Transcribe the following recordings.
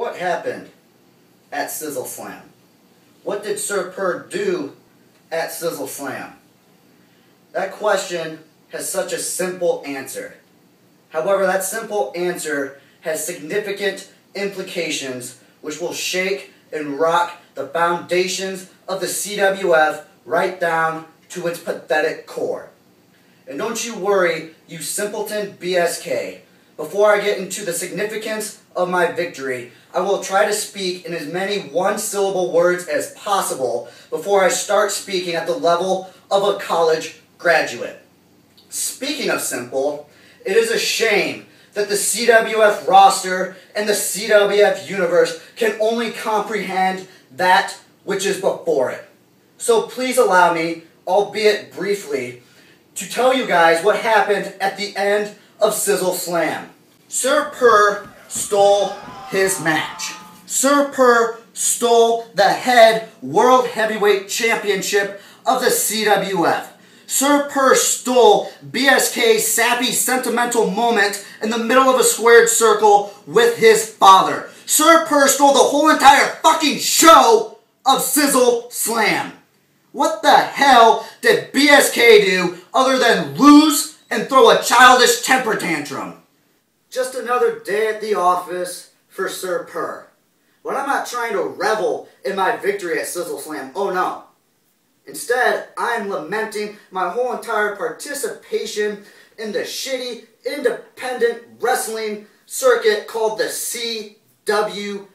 What happened at Sizzleslam? What did Sir Purr do at Sizzleslam? That question has such a simple answer. However, that simple answer has significant implications which will shake and rock the foundations of the CWF right down to its pathetic core. And don't you worry, you simpleton BSK. Before I get into the significance of my victory, I will try to speak in as many one-syllable words as possible before I start speaking at the level of a college graduate. Speaking of simple, it is a shame that the CWF roster and the CWF universe can only comprehend that which is before it. So please allow me, albeit briefly, to tell you guys what happened at the end of Sizzleslam. Sir Purr stole his match. Sir Purr stole the head World Heavyweight Championship of the CWF. Sir Purr stole BSK's sappy, sentimental moment in the middle of a squared circle with his father. Sir Purr stole the whole entire fucking show of Sizzleslam. What the hell did BSK do other than lose and throw a childish temper tantrum? Just another day at the office for Sir Purr. But I'm not trying to revel in my victory at Sizzleslam. Oh no. Instead, I am lamenting my whole entire participation in the shitty, independent wrestling circuit called the CWF.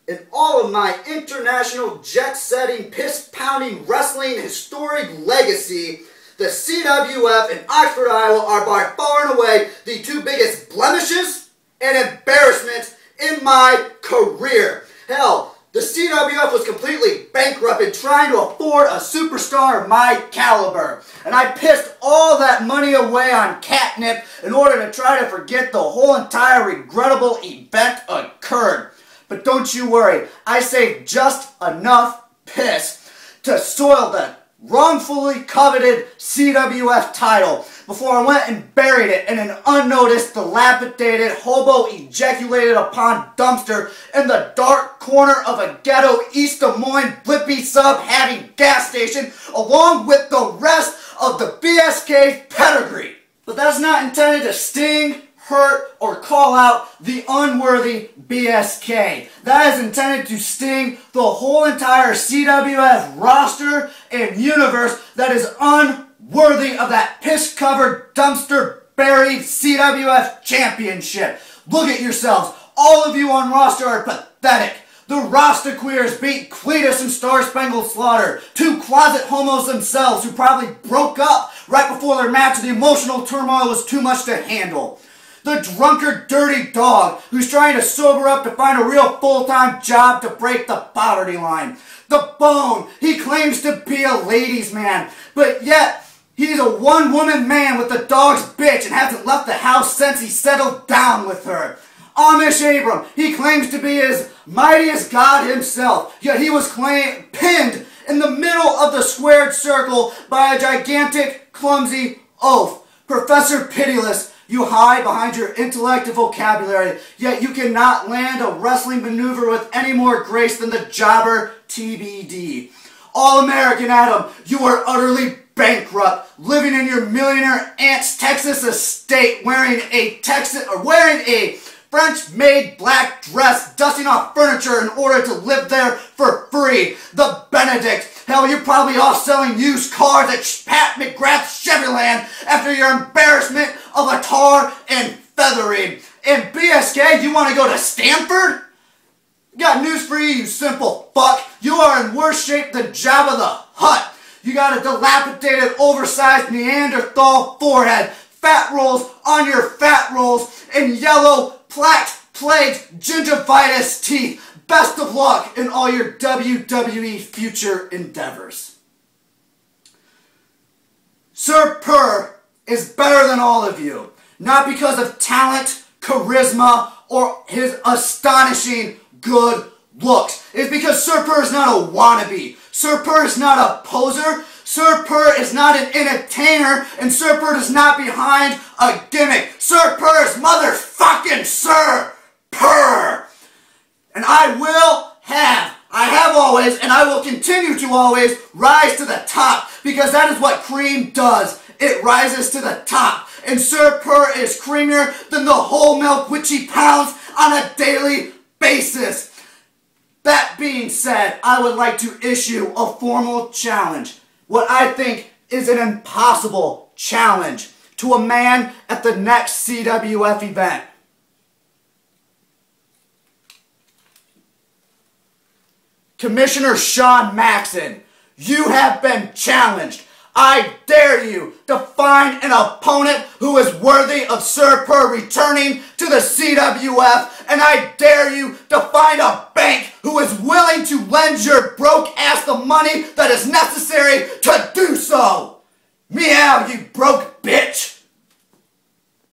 In all of my international jet-setting, piss-pounding wrestling historic legacy, the CWF and Oxford, Iowa are by far and away the two biggest blemishes and embarrassments in my career. Hell, the CWF was completely bankrupt in trying to afford a superstar of my caliber. And I pissed all that money away on catnip in order to try to forget the whole entire regrettable event occurred. But don't you worry, I saved just enough piss to soil the wrongfully coveted CWF title before I went and buried it in an unnoticed, dilapidated, hobo-ejaculated upon dumpster in the dark corner of a ghetto East Des Moines blippy sub-having gas station along with the rest of the BSK pedigree. But that's not intended to sting, hurt, or call out the unworthy BSK. That is intended to sting the whole entire CWF roster and universe that is unworthy of that piss-covered, dumpster-buried CWF championship. Look at yourselves. All of you on roster are pathetic. The Rasta Queers beat Cletus and Star Spangled Slaughter, two closet homos themselves who probably broke up right before their match and the emotional turmoil was too much to handle. The drunkard dirty dog who's trying to sober up to find a real full-time job to break the poverty line. The Bone, he claims to be a ladies' man, but yet he's a one-woman man with the dog's bitch and hasn't left the house since he settled down with her. Amish Abram, he claims to be as mighty as God himself, yet he was pinned in the middle of the squared circle by a gigantic, clumsy oaf. Professor Pitiless, you hide behind your intellect and vocabulary, yet you cannot land a wrestling maneuver with any more grace than the jobber TBD. All-American Adam, you are utterly bankrupt, living in your millionaire aunt's Texas estate, wearing a French-made black dress, dusting off furniture in order to live there for free. The Benedict, hell, you're probably off selling used cars at Pat McGrath's Chevyland after your embarrassment of a tar and feathering. And BSK, you want to go to Stanford? Got news for you, you simple fuck. You are in worse shape than Jabba the Hutt. You got a dilapidated, oversized Neanderthal forehead, fat rolls on your fat rolls, and yellow, plaque-plagued gingivitis teeth. Best of luck in all your WWE future endeavors. Sir Purr is better than all of you. Not because of talent, charisma, or his astonishing good looks. It's because Sir Purr is not a wannabe. Sir Purr is not a poser. Sir Purr is not an entertainer. And Sir Purr is not behind a gimmick. Sir Purr is motherfucking Sir Purr. I have always, and I will continue to always rise to the top, because that is what cream does. It rises to the top. And Sir Purr is creamier than the whole milk which he pounds on a daily basis. That being said, I would like to issue a formal challenge. What I think is an impossible challenge to a man at the next CWF event. Commissioner Sean Maxson, you have been challenged. I dare you to find an opponent who is worthy of Sir Purr returning to the CWF, and I dare you to find a bank who is willing to lend your broke ass the money that is necessary to do so. Meow, you broke bitch.